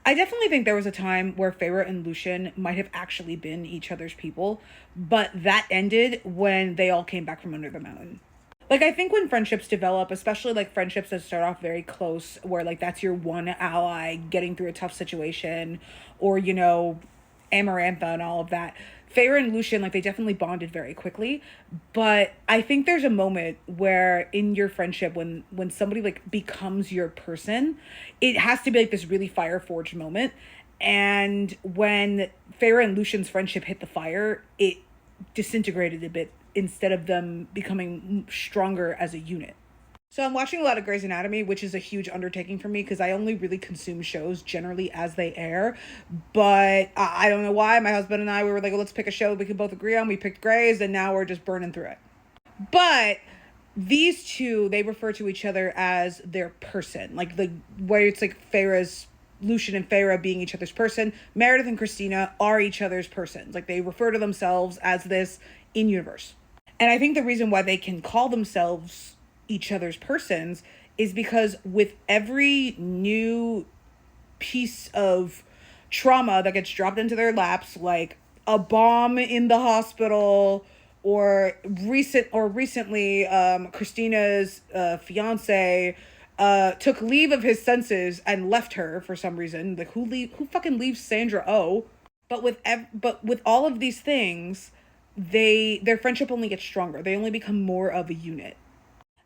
I definitely think there was a time where FEYRE and Lucian might have actually been each other's people, but that ended when they all came back from under the mountain. Like, I think when friendships develop, especially like friendships that start off very close, where like that's your one ally getting through a tough situation, or, Amarantha and all of that. FEYRE and Lucian, like, they definitely bonded very quickly. But I think there's a moment where in your friendship, when somebody like becomes your person, it has to be like this really fire forged moment. And when FEYRE and Lucian's friendship hit the fire, it disintegrated a bit instead of them becoming stronger as a unit. So I'm watching a lot of Grey's Anatomy, which is a huge undertaking for me because I only really consume shows generally as they air. But I don't know why. My husband and I, we were like, well, let's pick a show we can both agree on. We picked Grey's, and now we're just burning through it. But these two, they refer to each other as their person. Like the where it's like FEYRE's Lucian and FEYRE being each other's person. Meredith and Christina are each other's persons. Like they refer to themselves as this in universe. And I think the reason why they can call themselves each other's persons is because with every new piece of trauma that gets dropped into their laps, like a bomb in the hospital, or recently, Christina's fiance took leave of his senses and left her for some reason. Like who fucking leaves Sandra Oh? But with all of these things, their friendship only gets stronger. They only become more of a unit.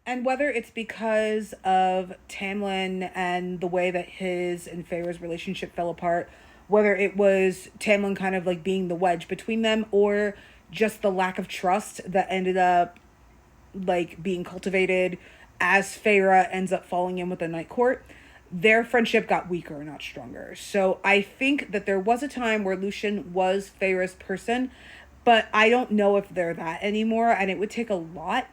And whether it's because of Tamlin and the way that his and FEYRE's relationship fell apart, whether it was Tamlin kind of like being the wedge between them, or just the lack of trust that ended up like being cultivated as FEYRE ends up falling in with the Night Court, their friendship got weaker, not stronger. So I think that there was a time where Lucian was FEYRE's person, but I don't know if they're that anymore, and it would take a lot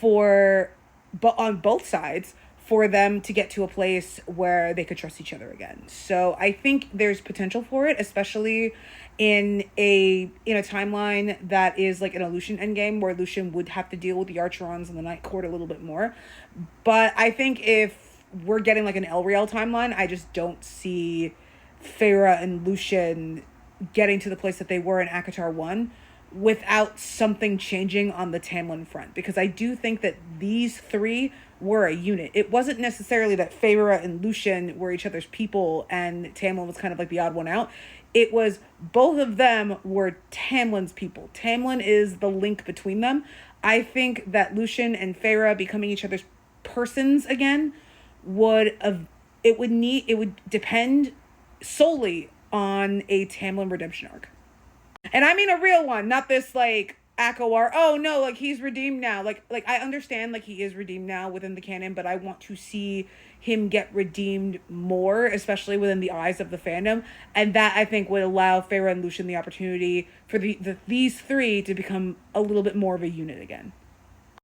but on both sides, for them to get to a place where they could trust each other again. So I think there's potential for it, especially in a timeline that is like an Lucian endgame, where Lucian would have to deal with the Archerons and the Night Court a little bit more. But I think if we're getting like an Elriel timeline, I just don't see FEYRE and Lucian getting to the place that they were in ACOTAR 1 without something changing on the Tamlin front, because I do think that these three were a unit. It wasn't necessarily that FEYRE and Lucian were each other's people and Tamlin was kind of like the odd one out. It was both of them were Tamlin's people. Tamlin is the link between them. I think that Lucian and FEYRE becoming each other's persons again would depend solely on a Tamlin redemption arc. And I mean a real one, not this like ACOTAR, oh no, like he's redeemed now. Like I understand like he is redeemed now within the canon, but I want to see him get redeemed more, especially within the eyes of the fandom. And that I think would allow FEYRE and Lucian the opportunity for these three to become a little bit more of a unit again.